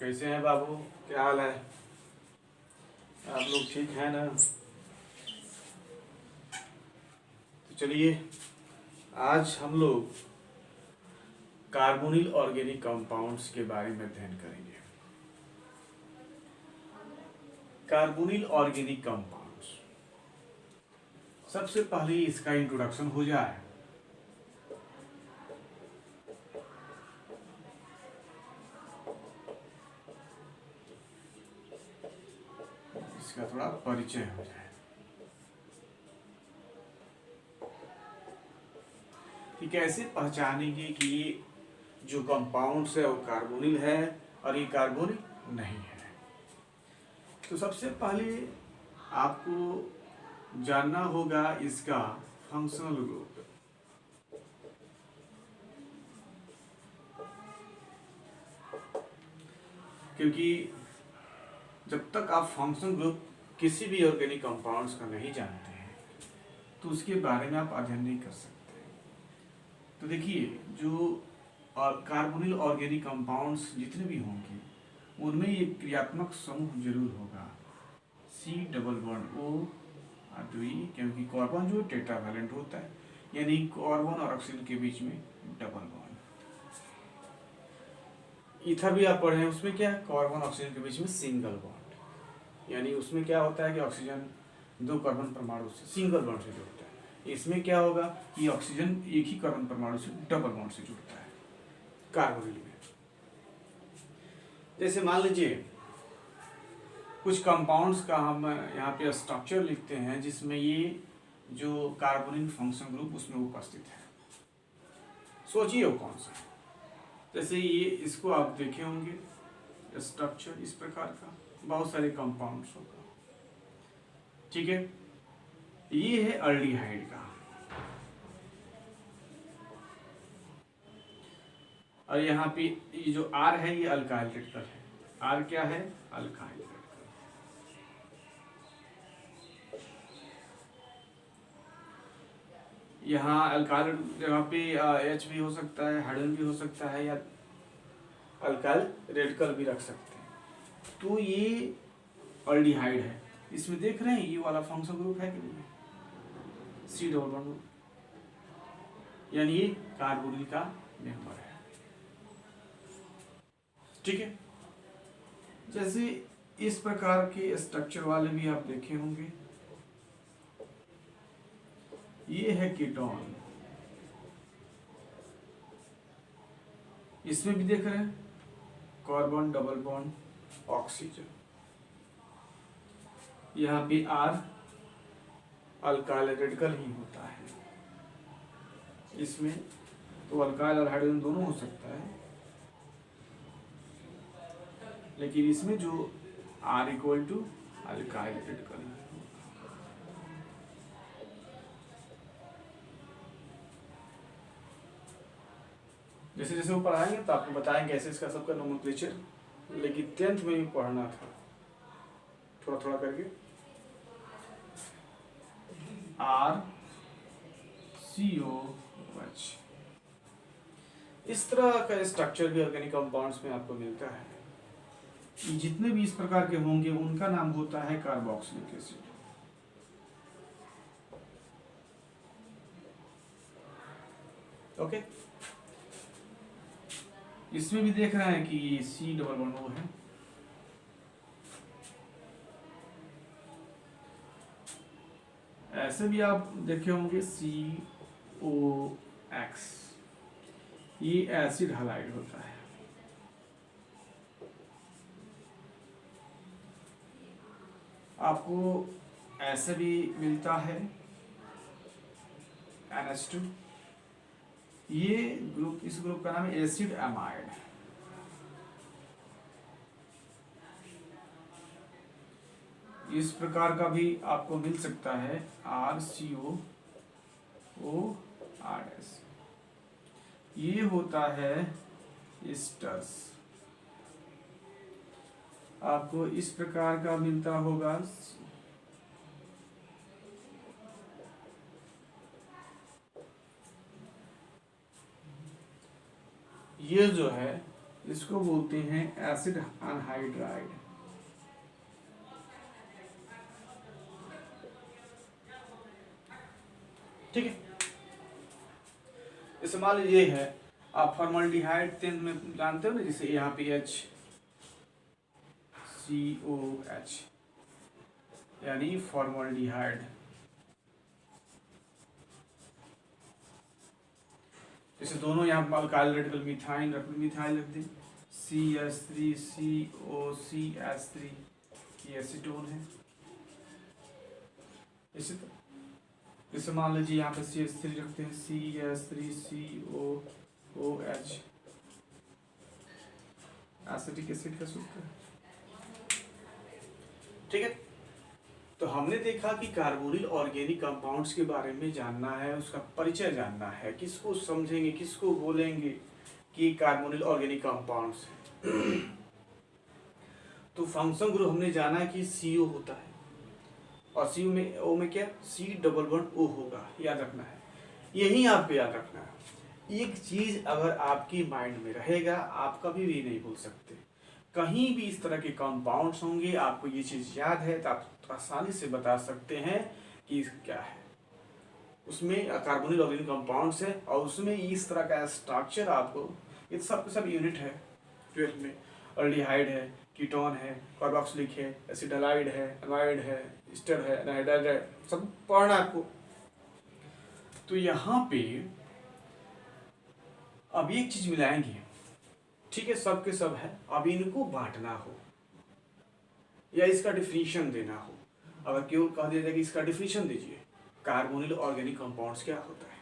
कैसे हैं बाबू? क्या हाल है? आप लोग ठीक हैं ना? तो चलिए, आज हम लोग कार्बोनिल ऑर्गेनिक कंपाउंड्स के बारे में अध्ययन करेंगे। कार्बोनिल ऑर्गेनिक कंपाउंड्स, सबसे पहले इसका इंट्रोडक्शन हो जाए। इसका थोड़ा परिचय हो जाए कि कैसे पहचानेंगे कि ये जो कंपाउंड्स है वो कार्बोनिल है और ये कार्बोनिल नहीं है। तो सबसे पहले आपको जानना होगा इसका फंक्शनल ग्रुप। क्योंकि जब तक आप फंक्शनल ग्रुप किसी भी ऑर्गेनिक कंपाउंड्स का नहीं जानते हैं तो उसके बारे में आप अध्ययन नहीं कर सकते। तो देखिए, जो कार्बोनिल ऑर्गेनिक कंपाउंड्स जितने भी होंगे उनमें एक क्रियात्मक समूह जरूर होगा, C+O द्वि, क्योंकि कार्बन जो टेट्रावैलेंट होता है, यानी कार्बन और ऑक्सीजन के बीच में डबल बॉन्ड। ईथर भी आप पढ़े हैं, उसमें क्या है, कार्बन ऑक्सीजन के बीच में सिंगल बॉन्ड, यानी उसमें क्या होता है कि ऑक्सीजन दो कार्बन परमाणु से सिंगल बॉन्ड से जुड़ता है। इसमें क्या होगा कि ऑक्सीजन एक ही कार्बन परमाणु से डबल बॉन्ड से जुड़ता है कार्बोनिल में। जैसे मान लीजिए कुछ कंपाउंड्स का हम यहाँ पे स्ट्रक्चर लिखते हैं जिसमें ये जो कार्बोनिल फंक्शन ग्रुप उसमें उपस्थित है। सोचिए वो कौन सा है। जैसे ये, इसको आप देखे होंगे स्ट्रक्चर इस प्रकार का, बहुत सारे कंपाउंड्स होगा, ठीक है। ये है अल्डिहाइड का, और यहाँ पे ये जो R है ये अल्काइल रेडिकल है। R क्या है? Alkyl radical. यहाँ अल्काइल जगह पे H भी हो सकता है, हाइड्रोजन भी हो सकता है, या अल्काइल रेडिकल भी रख सकते हैं। तो ये अल्डिहाइड है। इसमें देख रहे हैं ये वाला फंक्शन ग्रुप है कि नहीं, C+, यानी ये कार्बोनिल का मेंबर है, ठीक है। जैसे इस प्रकार के स्ट्रक्चर वाले भी आप देखे होंगे। ये है कीटोन, इसमें भी देख रहे हैं कार्बन डबल बॉन्ड ऑक्सीजन, यहाँ पे R अल्काइल रेडिकल ही होता है। इसमें तो अल्काइल और हाइड्रोजन दोनों हो सकता है, लेकिन इसमें जो R = अल्काइल रेडिकल है। जैसे जैसे वो पढ़ाएंगे तो आपको बताएंगे ऐसे इसका सबका नोमेनक्लेचर, लेकिन 10th में भी पढ़ना था थोड़ा थोड़ा करके। RCOH, इस तरह का स्ट्रक्चर भी ऑर्गेनिक कंपाउंड्स में आपको मिलता है। जितने भी इस प्रकार के होंगे उनका नाम होता है कार्बोक्सिलिक एसिड। ओके, इसमें भी देख रहे हैं कि C+O है। ऐसे भी आप देखे होंगे COX, ये एसिड हैलाइड होता है। आपको ऐसे भी मिलता है NH2, ये ग्रुप, इस ग्रुप का नाम है एसिड एमाइड। इस प्रकार का भी आपको मिल सकता है RCOOR, ये होता है एस्टर्स। आपको इस प्रकार का मिलता होगा ये जो है इसको बोलते हैं एसिड अनहाइड्राइड। ठीक है, इस मान लीजिए है आप फॉर्मल्डिहाइड 10 में जानते हो ना, जैसे यहाँ पे HCOH यानी फॉर्मल्डिहाइड। जैसे दोनों यहाँ अल्काइल रेडिकल मिथाइल रख दें, CH3COCH3 ये एसीटोन है। इसी तरह जैसे मान लीजिए यहाँ पे CH3 रखते हैं, CH3COOH एसिटिक एसिड का सूत्र। ठीक है, तो हमने देखा कि कार्बोनिल ऑर्गेनिक कंपाउंड्स के बारे में जानना है, उसका परिचय जानना है, किसको समझेंगे, किसको बोलेंगे कि कार्बोनिल ऑर्गेनिक कंपाउंड्स है। तो फंक्शन ग्रुप हमने जाना कि CO होता है, और सी में ओ में क्या C11O होगा, याद रखना है, यही आपको याद रखना है। एक चीज अगर आपकी माइंड में रहेगा आप कभी भी नहीं भूल सकते। कहीं भी इस तरह के कंपाउंड्स होंगे, आपको ये चीज याद है तो आप आसानी से बता सकते हैं कि क्या है। उसमें कार्बोनिल ऑर्गेनिक कंपाउंड्स है और उसमें इस तरह का स्ट्रक्चर आपको, ये सब यूनिट है 12 में, अल्डिहाइड है, कीटोन है, कार्बोक्सिलिक है, एसिडालाइड है, एमाइड है, एस्टर है, एनाहाइड्राइड है, सब पढ़ना आपको। तो यहाँ पे अब एक चीज मिलाएंगे, ठीक है, सब के सब है, अब इनको बांटना हो या इसका डिफिनीशन देना हो, अगर केवल कह दिया जाए कि इसका डिफिनीशन दीजिए, कार्बोनिल ऑर्गेनिक कंपाउंड्स क्या होता है,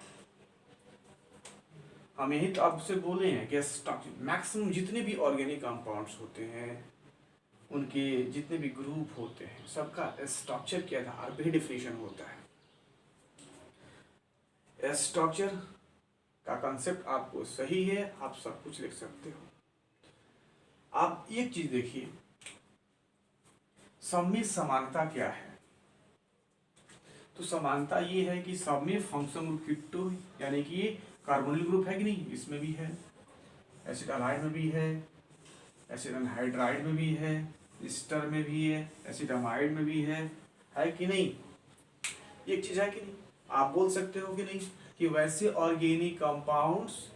हम यही तो आपसे बोले हैं कि स्ट्रक्चर मैक्सिमम जितने भी ऑर्गेनिक कंपाउंड्स होते हैं, उनके जितने भी ग्रुप होते हैं, सबका स्ट्रक्चर के आधार पर ही डिफिनीशन होता है। स्ट्रक्चर का कंसेप्ट आपको सही है, आप सब कुछ लिख सकते हो। आप एक चीज देखिए, सब में समानता क्या है, तो समानता ये है कि सब में फंक्शन ग्रुप कीटो यानी कि कार्बोनिल ग्रुप है कि नहीं, इसमें भी है, एसिटालाइड में भी है, एसिड एनहाइड्राइड में भी है, एस्टर में भी है, एसिडामाइड में भी है कि नहीं, एक चीज है कि नहीं, आप बोल सकते हो कि नहीं कि वैसे ऑर्गेनिक कंपाउंड्स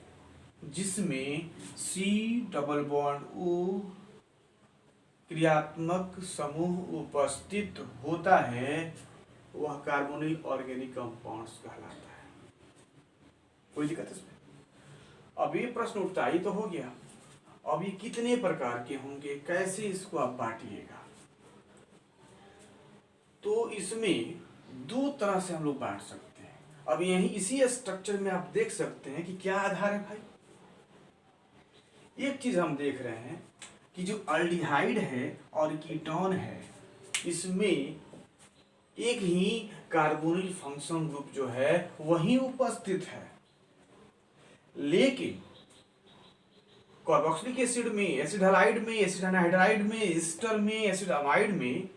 जिसमें C+O क्रियात्मक समूह उपस्थित होता है वह कार्बोनिल ऑर्गेनिक कंपाउंड्स कहलाता है। कोई दिक्कत इसमें? अब ये प्रश्न उठता ही तो हो गया, अब ये कितने प्रकार के होंगे, कैसे इसको आप बांटिएगा? तो इसमें दो तरह से हम लोग बांट सकते हैं। अब यही इसी स्ट्रक्चर में आप देख सकते हैं कि क्या आधार है भाई। एक चीज हम देख रहे हैं कि जो अल्डिहाइड है और कीटोन है, इसमें एक ही कार्बोनिल फंक्शन ग्रुप जो है वही उपस्थित है, लेकिन कार्बोक्सिलिक एसिड में, एसिडालाइड में, एसिड एनहाइड्राइड में, एस्टर में, एसिडामाइड में,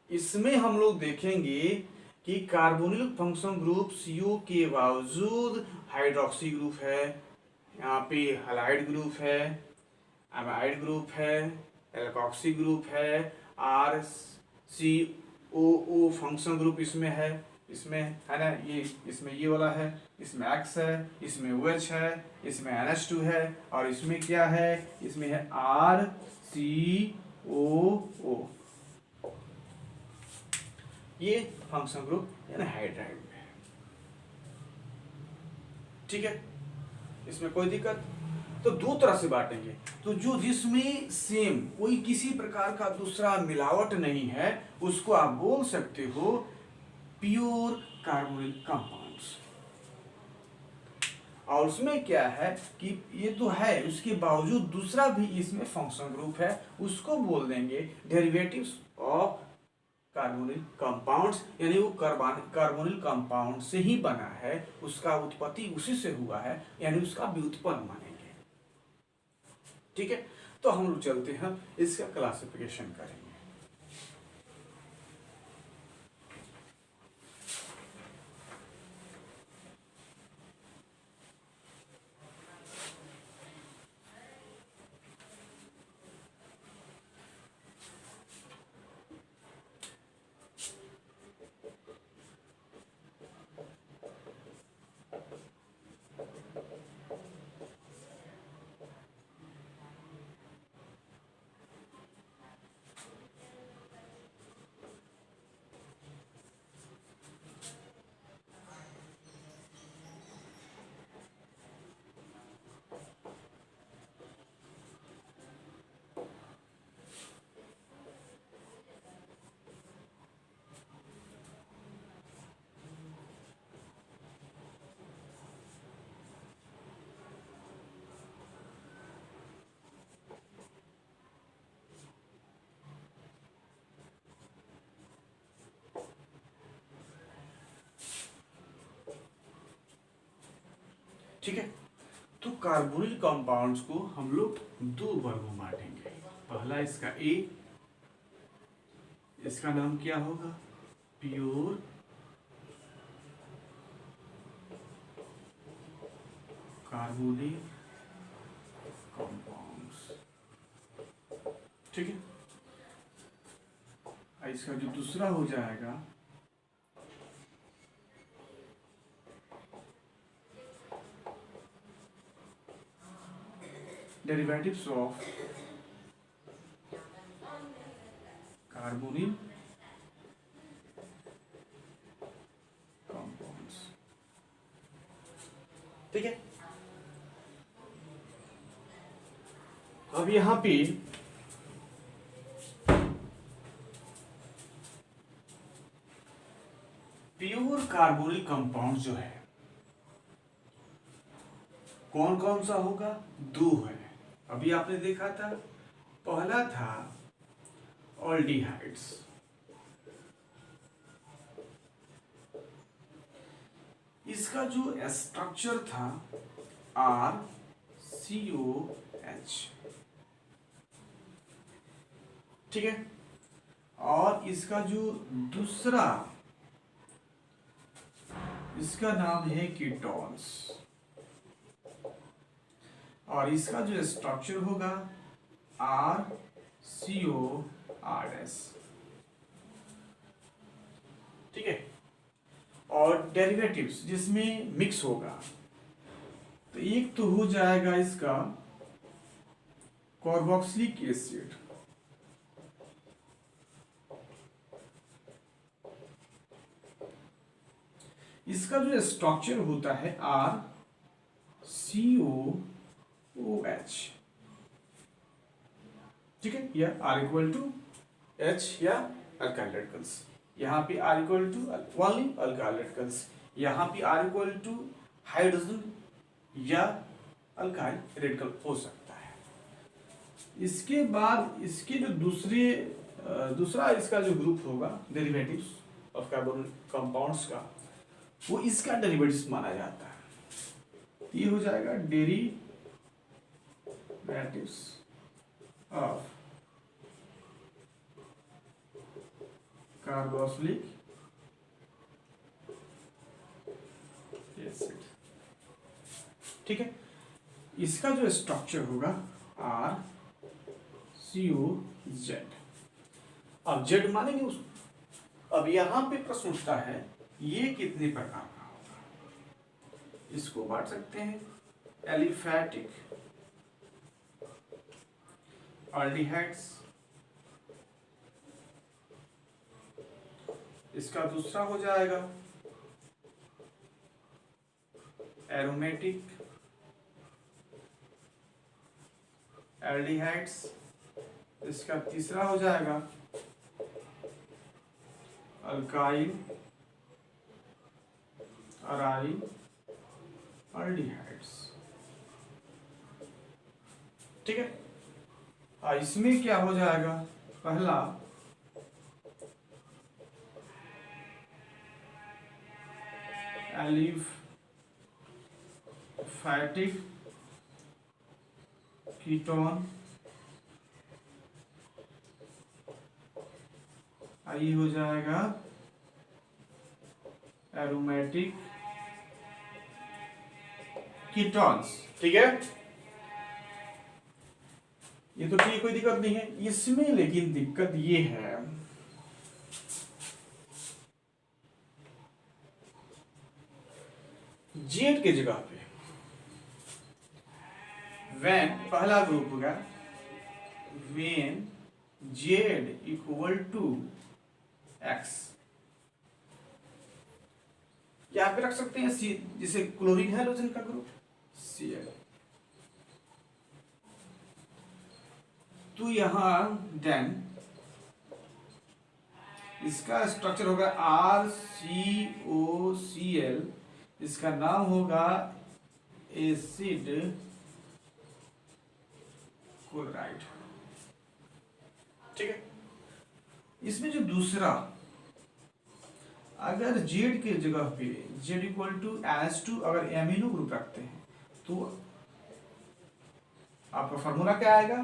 इसमें हम लोग देखेंगे कि कार्बोनिल फंक्शन ग्रुप CO के बावजूद हाइड्रोक्सी ग्रुप है, यहाँ पे हैलाइड ग्रुप है, एमाइड ग्रुप है, एल्कोक्सी ग्रुप है, RCOO फंक्शन ग्रुप इसमें है ना, ये इसमें ये वाला है, इसमें X है, इसमें OH है, इसमें NH2 है, और इसमें क्या है, इसमें है RCOO। ये फंक्शन ग्रुप एनहाइड्राइड में है। ठीक है, इसमें कोई दिक्कत? तो दो तरह से बांटेंगे, तो जो जिसमें सेम कोई किसी प्रकार का दूसरा मिलावट नहीं है उसको आप बोल सकते हो प्योर कार्बोनिल कंपाउंड्स। और उसमें क्या है कि ये तो है, उसके बावजूद दूसरा भी इसमें फंक्शन ग्रुप है, उसको बोल देंगे डेरिवेटिव्स ऑफ कार्बोनिल कंपाउंड्स, यानी वो कार्बोनिल कंपाउंड से ही बना है, उसका उत्पत्ति उसी से हुआ है, यानी उसका व्युत्पन्न मानेंगे। ठीक है, तो हम लोग चलते हैं इसका क्लासिफिकेशन करेंगे। ठीक है। तो कार्बोनिल कंपाउंड्स को हम लोग दो वर्गों में बांटेंगे। पहला इसका ए, इसका नाम क्या होगा, प्योर कार्बोनिल कंपाउंड्स, ठीक है। इसका जो दूसरा हो जाएगा डेरिवेटिव्स ऑफ कार्बोनिल कंपाउंड्स, ठीक है। अब यहां पे प्योर कार्बोनिल कंपाउंड जो है कौन कौन सा होगा, दो है। अभी आपने देखा था, पहला था ऑल्डिहाइड्स, इसका जो स्ट्रक्चर था RCOH, ठीक है। और इसका जो दूसरा, इसका नाम है कीटोन्स, और इसका जो स्ट्रक्चर होगा RCORS, ठीक है। और डेरिवेटिव्स जिसमें मिक्स होगा, तो एक तो हो जाएगा इसका कार्बोक्सिलिक एसिड, इसका जो स्ट्रक्चर होता है RCOOH, ठीक है। या R=H या अल्काइल रेडिकल्स, यहाँ पे R=1 अल्काइल रेडिकल्स, यहाँ पे R= हाइड्रोजन या अल्काइल रेडिकल हो सकता है। इसके बाद इसके जो दूसरा इसका जो ग्रुप होगा डेरिवेटिव्स ऑफ कार्बोनिल कंपाउंड्स का, वो इसका डेरिवेटिव्स माना जाता है। ये हो जाएगा डेरिवेटिव्स ऑफ कार्बोक्सिलिक एसिड, ठीक है। इसका जो स्ट्रक्चर होगा RCOZ। अब Z मानेंगे उसको। अब यहां पे प्रश्न उठता है ये कितने प्रकार का होगा, इसको बांट सकते हैं एलिफैटिक, ऑल्डिहाइड्स, इसका दूसरा हो जाएगा एरोमेटिक एल्डिहाइड्स, इसका तीसरा हो जाएगा अल्काइल अराइल एल्डिहाइड्स, ठीक है। इसमें क्या हो जाएगा, पहला एलिफैटिक कीटोन, ये हो जाएगा एरोमेटिक कीटोन्स, ठीक है। ये तो ठीक, कोई दिक्कत नहीं है इसमें, लेकिन दिक्कत ये है जेड के जगह पे व्हेन, पहला ग्रुप होगा व्हेन Z=X, यहां पे रख सकते हैं सी, जिसे क्लोरीन हैलोजन का ग्रुप Cl। तो यहां देन इसका स्ट्रक्चर होगा RCOCl, इसका नाम होगा एसिड क्लोराइड, ठीक है। इसमें जो दूसरा, अगर जेड के जगह पे Z=NH2 अगर एमिनो ग्रुप रखते हैं तो आपका फॉर्मूला क्या आएगा,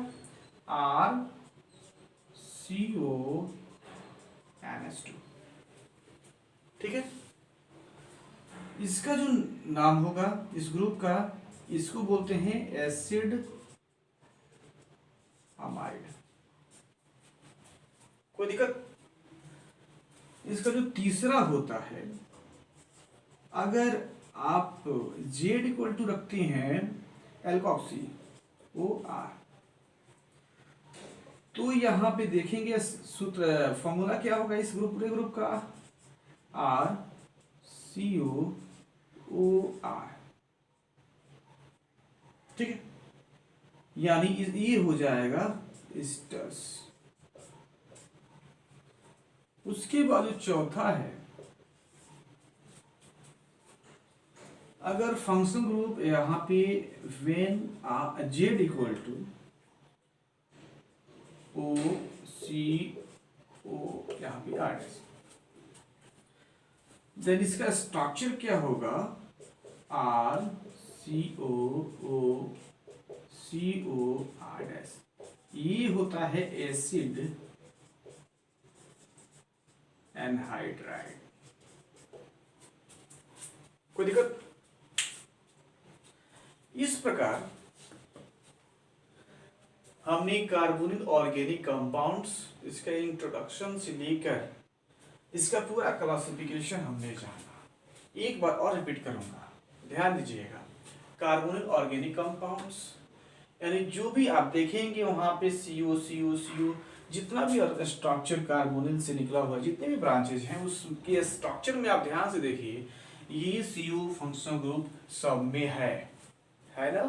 RCONH2। ठीक है, इसका जो नाम होगा इस ग्रुप का, इसको बोलते हैं एसिड अमाइड। कोई दिक्कत? इसका जो तीसरा होता है, अगर आप Z इक्वल टू रखते हैं एल्कोक्सी OR, तो यहां पे देखेंगे सूत्र फॉर्मूला क्या होगा इस पूरे ग्रुप का, RCOOR। ठीक है, यानी ये हो जाएगा एस्टर्स। उसके बाद जो चौथा है, अगर फंक्शन ग्रुप यहां पे when Z equal to OCO यहां पे R, देन इसका स्ट्रक्चर क्या होगा, RCOOCOR। ये होता है एसिड एनहाइड्राइड। कोई दिक्कत? इस प्रकार हमने कार्बोनिल ऑर्गेनिक कंपाउंड्स, इसका इंट्रोडक्शन से लेकर इसका पूरा क्लासिफिकेशन हमने जाना। एक बार और रिपीट करूंगा, ध्यान दीजिएगा। कार्बोनिल ऑर्गेनिक कंपाउंड्स यानी जो भी आप देखेंगे वहां पे CO जितना भी स्ट्रक्चर कार्बोनिल से निकला हुआ, जितने भी ब्रांचेज हैं उसके स्ट्रक्चर में आप ध्यान से देखिए, ये CO फंक्शनल ग्रुप सब में है ना।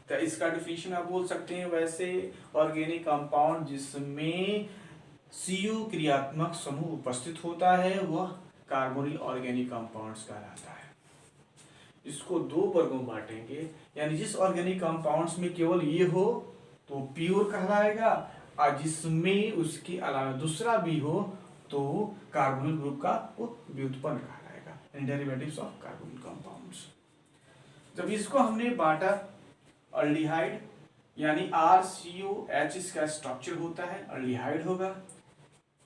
तो इसका डिफिनेशन आप बोल सकते हैं वैसे, ऑर्गेनिक कंपाउंड जिसमें CO क्रियात्मक समूह उपस्थित होता है वह कार्बोनिल ऑर्गेनिक कंपाउंड्स कहलाता है। इसको दो वर्गों में बांटेंगे, यानी जिस ऑर्गेनिक कंपाउंड्स में केवल ये हो तो प्योर कहलाएगा, और जिसमें उसके अलावा दूसरा भी हो तो कार्बोनिल ग्रुप का वो व्युत्पन्न कहलाएगा, डेरिवेटिव्स ऑफ कार्बोनिल कंपाउंड्स। जब इसको हमने बांटा, अल्डिहाइड यानी RCOH इसका स्ट्रक्चर होता है, अल्डिहाइड होगा,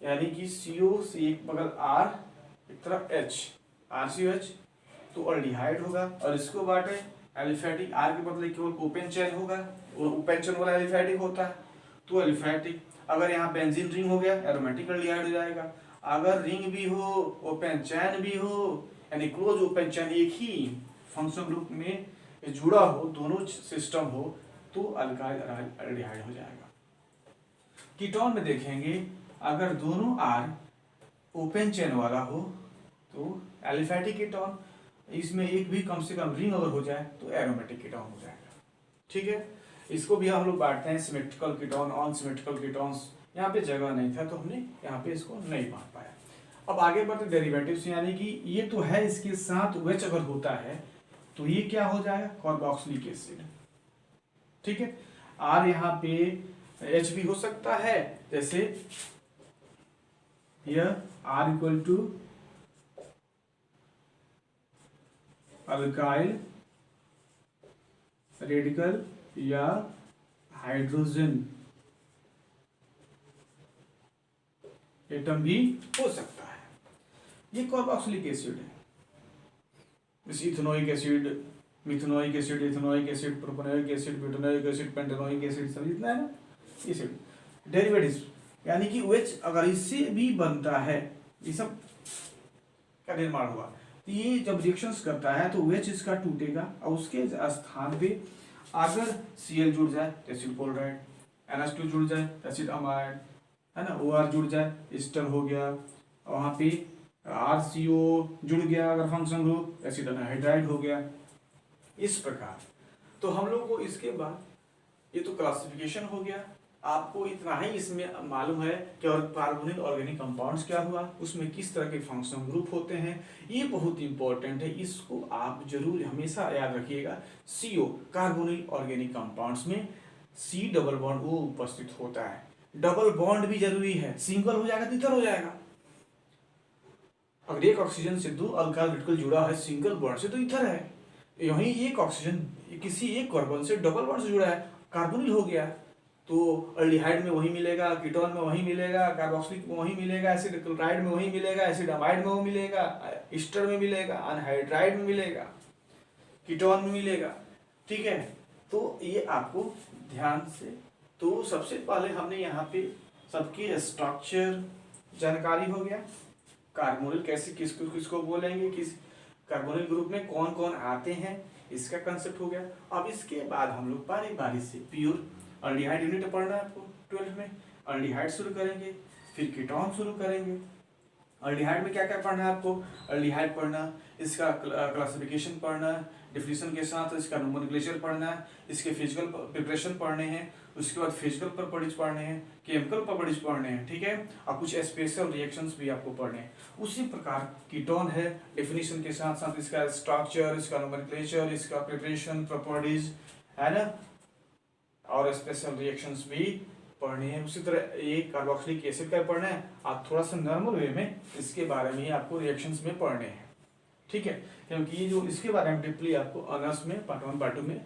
यानी कि CO से एक बगल R एक तरफ H, RCOH, तो अल्डिहाइड होगा। और इसको बांटे एलिफेटिक, R के बदले केवल ओपन चेन होगा, वो ओपन चेन वाला एलिफेटिक होता है तो एलिफेटिक। अगर यहाँ बेंजीन रिंग हो गया एरोमेटिक अल्डिहाइड हो जाएगा। अगर रिंग भी हो ओपन चेन भी हो, यानी क्लोज ओपन चेन एक ही फंक्शनल ग्रुप में जुड़ा हो, दोनों सिस्टम हो, तो अल्काइल अल्डिहाइड हो जाएगा। कीटोन में देखेंगे, अगर दोनों R ओपन चेन वाला हो तो एलिफेटिक कीटोन, इसमें एक भी कम से कम रिंग अगर हो जाए तो एरोमेटिक कीटोन हो जाएगा। ठीक है, इसको भी हम लोग बांटते हैं symmetrical ketone, on symmetrical ketones. यहाँ पे जगह नहीं था तो हमने यहाँ पे इसको नहीं बांट पाया। अब आगे बढ़ते डेरिवेटिव्स, यानी कि ये तो है, इसके साथ OH अगर होता है तो ये क्या हो जाएगा, कार्बोक्सिलिक एसिड। ठीक है, R यहाँ पे H भी हो सकता है, जैसे यह R equal to alkyl radical या हाइड्रोजन एटम भी हो सकता है। ये कार्बोक्सिलिक एसिड है, जैसे ethanoic acid, methanoic acid, ethanoic acid, propanoic acid, butanoic acid, pentanoic acid, सब जितना है ना एसिड डेरिवेटिव्स, यानी कि OH अगर इससे भी बनता है, ये सब का निर्माण हुआ, तो ये जब रिएक्शंस करता है तो OH इसका टूटेगा और उसके स्थान पे अगर Cl जुड़ जाए तो एसिड क्लोराइड, NH2 जुड़ जाए एसिड अमाइड, है ना, OR जुड़ जाए एस्टर हो गया, वहाँ पे RCO जुड़ गया अगर फंक्शन ग्रुप, एसिड एनहाइड्राइड हो गया। इस प्रकार तो हम लोग को इसके बाद ये तो क्लासिफिकेशन हो गया। आपको इतना ही इसमें मालूम है कि और कार्बोनिल ऑर्गेनिक कंपाउंड्स क्या हुआ, उसमें किस तरह के फंक्शनल ग्रुप होते हैं, ये बहुत इंपॉर्टेंट है, इसको आप जरूर हमेशा याद रखिएगा। CO कार्बोनिल ऑर्गेनिक कंपाउंड्स में C डबल बॉन्ड O उपस्थित होता है। डबल बॉन्ड भी जरूरी है, सिंगल हो जाएगा तो इधर हो जाएगा। अगर एक ऑक्सीजन से दो अल्काइल रेडिकल जुड़ा है सिंगल बॉन्ड से तो इधर है, यहीं एक ऑक्सीजन किसी एक कार्बन से डबल बॉन्ड से जुड़ा है, कार्बोनिल हो गया, तो अल्डिहाइड में वही मिलेगा, कीटोन में वही मिलेगा, कार्बोक्सिलिक में वही मिलेगा, एसिड क्लोराइड में वही मिलेगा, एसिड अमाइड में वो मिलेगा, ईस्टर में मिलेगा, अनहाइड्राइड में मिलेगा, कीटोन में मिलेगा। ठीक है, तो ये आपको ध्यान से, तो सबसे पहले हमने यहाँ पे सबके स्ट्रक्चर जानकारी हो गया, कार्बोनिल कैसे किसको किसको बोलेंगे, किस कार्बोनिल ग्रुप में कौन कौन आते हैं, इसका कंसेप्ट हो गया। अब इसके बाद हम लोग बारी बारी से प्योर अल्डिहाइड यूनिट पढ़ना है आपको 12th में, अल्डिहाइड शुरू करेंगे, फिर कीटोन शुरू करेंगे। अल्डिहाइड में क्या क्या पढ़ना है आपको, अल्डिहाइड पढ़ना, इसका क्लासिफिकेशन पढ़ना, डिफिनीशन के साथ इसका नोमेनक्लेचर पढ़ना है, इसके फिजिकल प्रिपरेशन पढ़ने हैं, उसके बाद फिजिकल प्रॉपर्टीज पढ़ने हैं, केमिकल प्रॉपर्टीज पढ़ने हैं। ठीक है, और कुछ स्पेशल रिएक्शंस भी आपको पढ़ने हैं। उसी प्रकार कीटोन है, डिफिनीशन के साथ साथ इसका स्ट्रक्चर, इसका नोमेनक्लेचर, इसका प्रिपरेशन, प्रॉपर्टीज, है ना, और स्पेशल रिएक्शंस भी पढ़ने हैं। उसी तरह ये कार्बोक्सिलिक एसिड का पढ़ना है, आप थोड़ा सा नॉर्मल वे में इसके बारे में आपको रिएक्शंस में पढ़ने हैं। ठीक है, क्योंकि ये जो इसके बारे में डीपली आपको ऑनर्स में पार्ट 1 पार्ट 2 में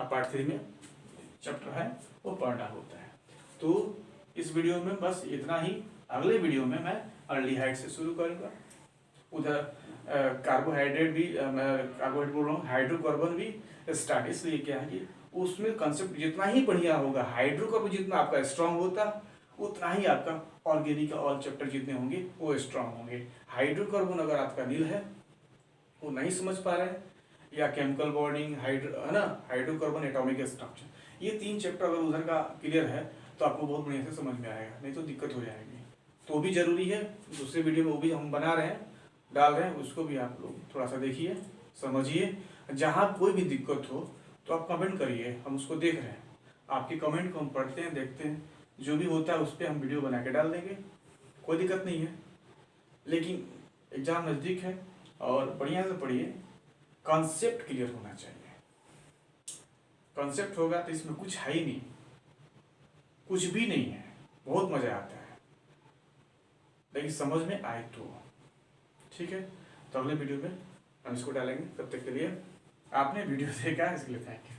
पार्ट 3 में चैप्टर है वो पढ़ना होता है। तो इस वीडियो में बस इतना ही। अगले वीडियो में मैं अल्डिहाइड से शुरू करूँगा, उधर कार्बोहाइड्रेट भी, कार्बोहाइड्रेट बोल रहा हूँ, हाइड्रोकार्बन भी स्टार्ट, इसलिए क्या है कि उसमें कंसेप्ट जितना ही बढ़िया होगा, हाइड्रोकार्बन जितना आपका स्ट्रांग होता उतना ही आपका ऑर्गेनिक ऑल चैप्टर जितने होंगे वो स्ट्रांग होंगे। हाइड्रोकार्बन अगर आपका नील है, वो नहीं समझ पा रहे हैं, या केमिकल बॉन्डिंग, है ना, हाइड्रोकार्बन, एटॉमिक स्ट्रक्चर, ये 3 चैप्टर अगर उधर का क्लियर है तो आपको बहुत बढ़िया से समझ में आएगा, नहीं तो दिक्कत हो जाएगी। तो भी जरूरी है, दूसरे वीडियो में वो भी हम बना रहे हैं, डाल रहे हैं, उसको भी आप लोग थोड़ा सा देखिए, समझिए। जहाँ कोई भी दिक्कत हो तो आप कमेंट करिए, हम उसको देख रहे हैं, आपके कमेंट को हम पढ़ते हैं, देखते हैं, जो भी होता है उस पर हम वीडियो बना के डाल देंगे, कोई दिक्कत नहीं है। लेकिन एग्जाम नज़दीक है और बढ़िया से पढ़िए, कॉन्सेप्ट क्लियर होना चाहिए। कॉन्सेप्ट होगा तो इसमें कुछ है ही नहीं, कुछ भी नहीं है, बहुत मजा आता है, लेकिन समझ में आए तो। ठीक है, तो अगले वीडियो में हम इसको डालेंगे। तब तक के लिए आपने वीडियो देखा, इसके लिए थैंक यू।